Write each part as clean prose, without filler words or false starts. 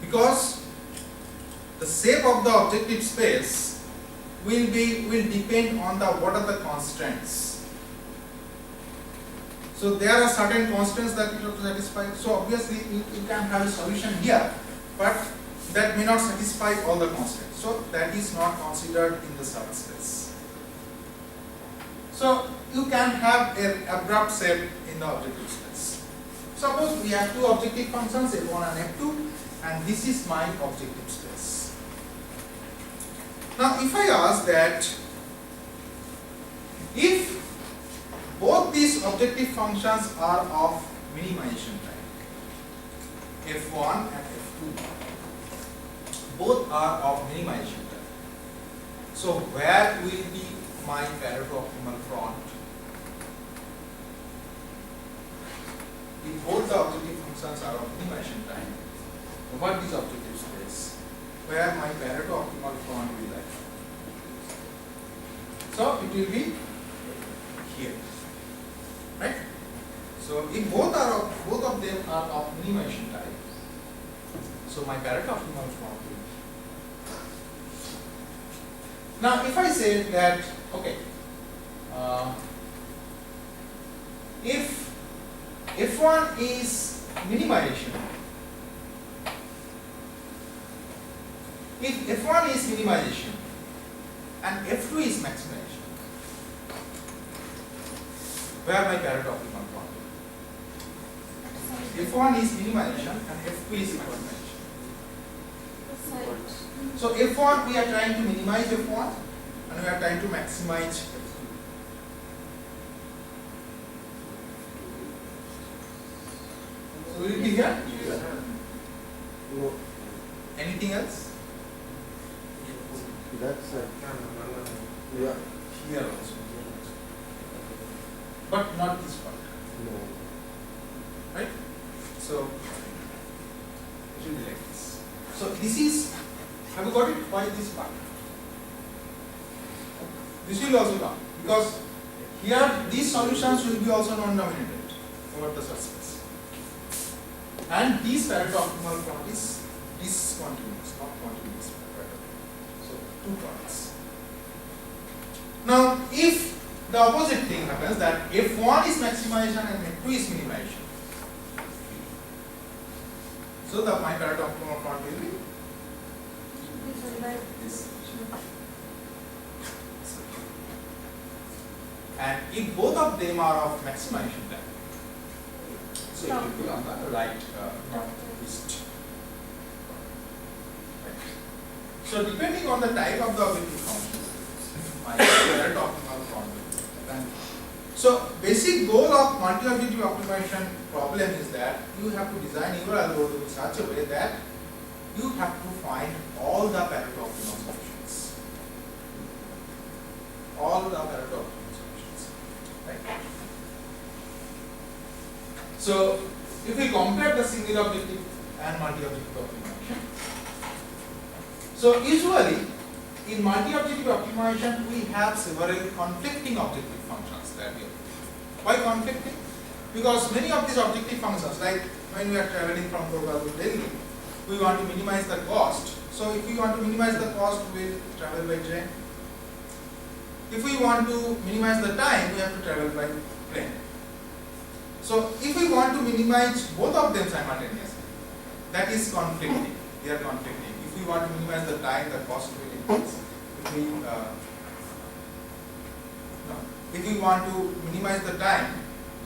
because the shape of the objective space will depend on what are the constraints. So there are certain constraints that you have to satisfy. So obviously you can have a solution here, but that may not satisfy all the constraints. So that is not considered in the search space. So you can have an abrupt shape in the objective space. Suppose we have two objective functions f1 and f2, and this is my objective space. Now if I ask that if both these objective functions are of minimization type, f1 and f2, both are of minimization type. So where will be my Pareto optimal front? If both the objective functions are of minimization type, over this objective space, where my Pareto optimal front will lie? So it will be here, right? So if both of them are of minimization type, so my Pareto optimal front will be. Now if I say that, okay, if f1 is minimization, if f1 is minimization and f2 is maximization, where my Pareto optimal front will be? f1 is minimization and f2 is maximization. So f1 we are trying to minimize f1 and we are trying to maximize f2. So will it be here? No. Anything else? That's yeah. Here also. But not this part. No. Right? So it will be like this. So this is, have you got it? Why this part? This will also come because here these solutions will be also non-dominated over the search space. And this Pareto optimal front is discontinuous, not continuous Pareto. So two parts. Now if the opposite thing happens, that f1 is maximization and f2 is minimization, so the my Pareto optimal front will be this. And if both of them are of maximization type, so it will be on the right northeast. Right. So depending on the type of the objective function, my Pareto optimal front will be done. So basic goal of multi-objective optimization problem is that you have to design your algorithm in such a way that you have to find all the Pareto optimal solutions. All the Pareto optimal solutions. Right? So if we compare the single objective and multi-objective optimization, so usually in multi-objective optimization we have several conflicting objective functions that we have. Why conflicting? Because many of these objective functions, like when we are traveling from Kolkata to Delhi, we want to minimize the cost. So if we want to minimize the cost, we will travel by train. If we want to minimize the time, we have to travel by plane. So if we want to minimize both of them simultaneously, that is conflicting. They are conflicting. If we want to minimize the time, the cost will increase. If we want to minimize the time,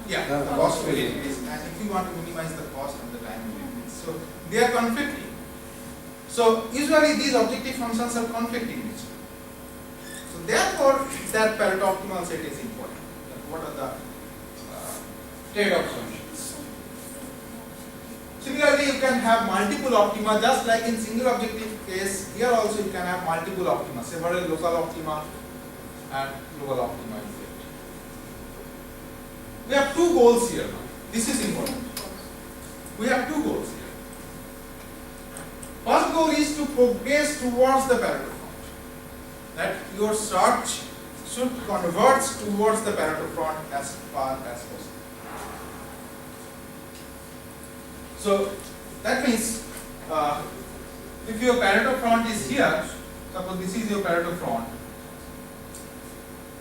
the cost will increase. And if we want to minimize the cost and the time will increase. So they are conflicting. So usually these objective functions are conflicting each other. So therefore that Pareto optimal set is important. What are the trade-off solutions? Similarly, you can have multiple optima, just like in single objective case. Here also you can have multiple optima, several local optima and global optima. We have two goals here now. This is important. We have two goals here. First goal is to progress towards the Pareto front. That your search should converge towards the Pareto front as far as possible. So that means if your Pareto front is here, suppose this is your Pareto front,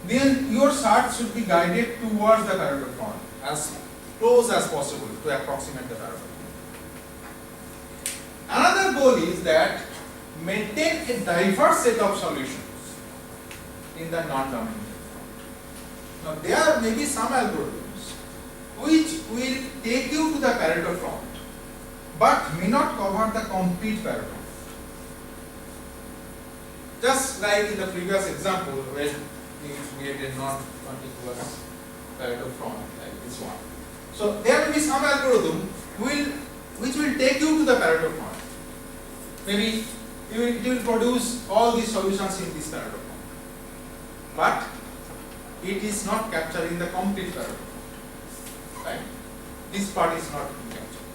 then your search should be guided towards the Pareto front as close as possible to approximate the Pareto front. Another goal is that maintain a diverse set of solutions in the non-dominated front. Now there may be some algorithms which will take you to the Pareto front but may not cover the complete Pareto front. Just like in the previous example when we had a non-contiguous Pareto front like this one. So there will be some algorithm which will take you to the Pareto front. Maybe it will produce all these solutions in this Pareto front, but it is not capturing the complete Pareto front. Right? This part is not captured.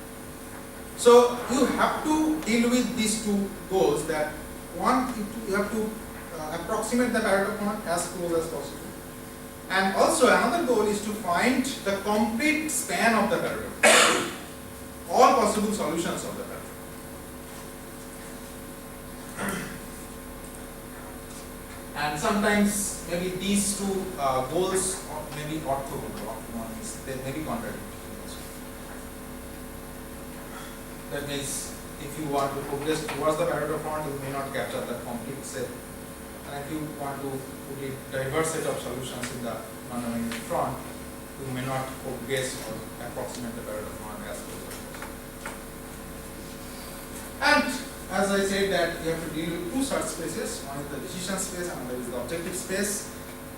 So you have to deal with these two goals. That one, you have to approximate the Pareto front as close as possible, and also another goal is to find the complete span of the Pareto front, all possible solutions of the Pareto front. And sometimes maybe these two goals may be orthogonal, they may be contradictory. That means if you want to progress towards the Pareto front, you may not capture the complete set. And if you want to put a diverse set of solutions in the non-dominated front, you may not progress or approximate the Pareto front as close as possible. And as I said that you have to deal with two search spaces. One is the decision space, another is the objective space.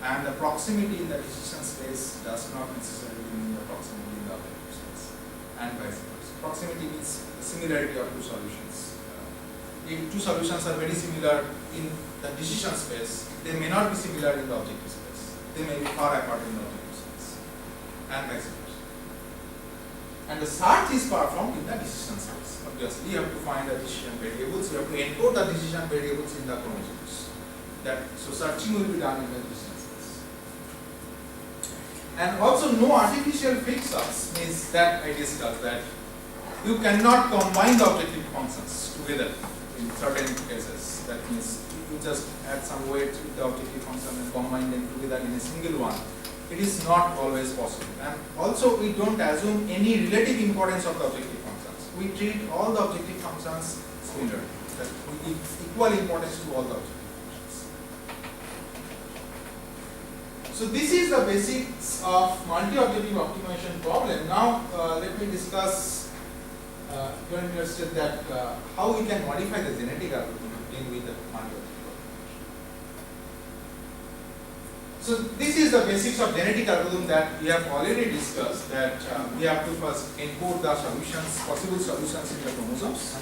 And the proximity in the decision space does not necessarily mean the proximity in the objective space, and vice versa. Proximity means the similarity of two solutions. If two solutions are very similar in the decision space, they may not be similar in the objective space. They may be far apart in the objective space, and vice versa. And the search is performed in the decision space. Obviously, you have to find the decision variables. You have to encode the decision variables in the chromosomes. So searching will be done in the decision space. And also, no artificial fixers means that I discussed that you cannot combine the objective functions together in certain cases. That means you just add some weight with the objective function and combine them together in a single one. It is not always possible. And also, we don't assume any relative importance of the objective functions. We treat all the objective functions similarly. That we give equal importance to all the objective functions. So this is the basics of multi-objective optimization problem. Now let me discuss. You are interested that how we can modify the genetic algorithm to deal with the multi-objective optimization. So this is the basics of genetic algorithm that we have already discussed. That we have to first encode the solutions, possible solutions in the chromosomes.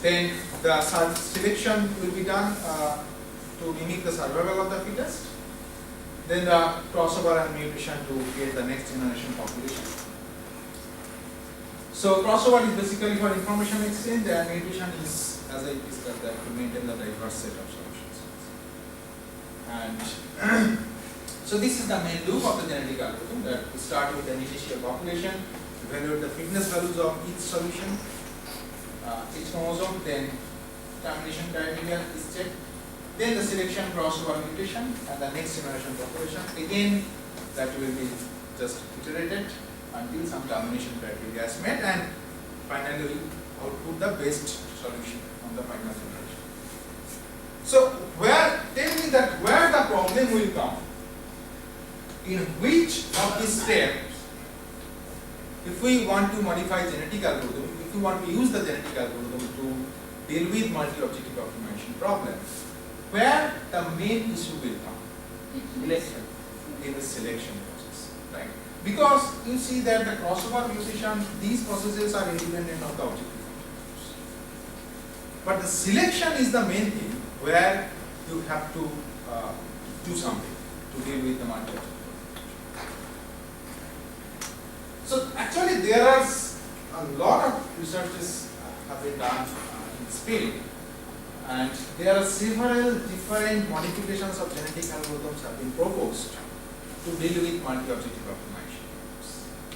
Then the selection will be done to mimic the survival of the fittest. Then the crossover and mutation to create the next generation population. So crossover is basically for information exchange, and mutation is, as I discussed, that to maintain the diverse set of solutions. And so this is the main loop of the genetic algorithm, that we start with the initial population, evaluate the fitness values of each solution, each chromosome, then termination criteria is checked, then the selection, crossover, mutation, and the next generation population. Again, that will be just iterated until some termination criteria is met, and finally output the best solution on the final generation. So tell me that where the problem will come, in which of these steps, if we want to modify genetic algorithm, if we want to use the genetic algorithm to deal with multi-objective optimization problem, where the main issue will come? Selection. In the selection process, right? Because you see that the crossover mutation, these processes are independent of the objective functions. But the selection is the main thing where you have to do something to deal with the multi-objective. So actually there are a lot of researches have been done in this field, and there are several different modifications of genetic algorithms have been proposed to deal with multi-objective optimization,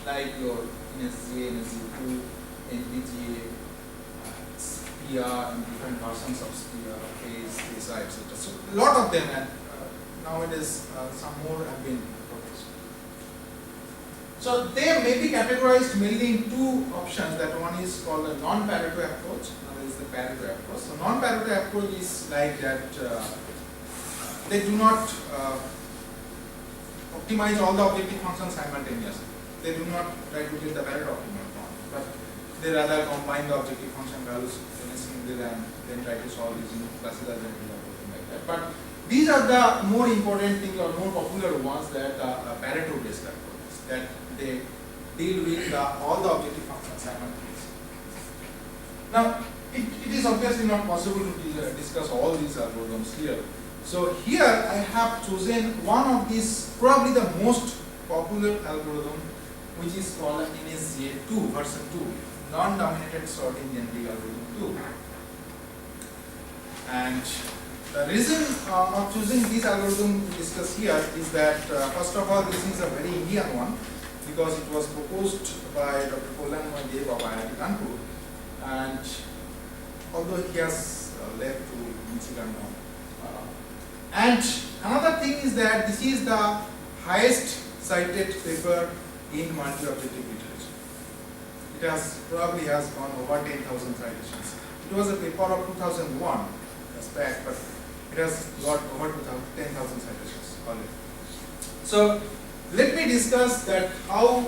like your NSGA, NSG2, NPGA, sphere and different versions of sphere, phase, phaser, etc. So a lot of them, and nowadays some more have been proposed. So they may be categorized mainly in two options. That one is called a non-Pareto approach, another is the Pareto approach. So non-Pareto approach is like that they do not optimize all the objective functions simultaneously. They do not try to get the Pareto optimal form, but they rather combine the objective function values in a single and then try to solve using classical geometry or something like that. But these are the more important things or more popular ones that Pareto based approaches, that they deal with all the objective functions simultaneously. Now, it is obviously not possible to discuss all these algorithms here. So here I have chosen one of these, probably the most popular algorithm, which is called NSGA2 version 2, non-dominated sorting generic algorithm 2. And the reason of choosing this algorithm to discuss here is that first of all, this is a very Indian one, because it was proposed by Dr. Kalyani of IIT Kanpur, and although he has left to Michigan now. And another thing is that this is the highest cited paper in multi-objective literature. It has probably has gone over 10,000 citations. It was a paper of 2001, that's back, but it has got over 10,000 citations already. So let me discuss that how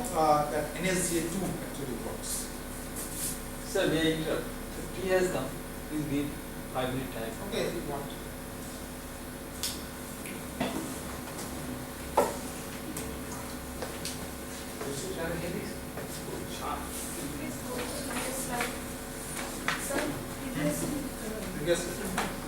that NSGA2 actually works. Sir, may I interrupt? 50 years now, please give 5-minute time. Okay, if you want. Yes.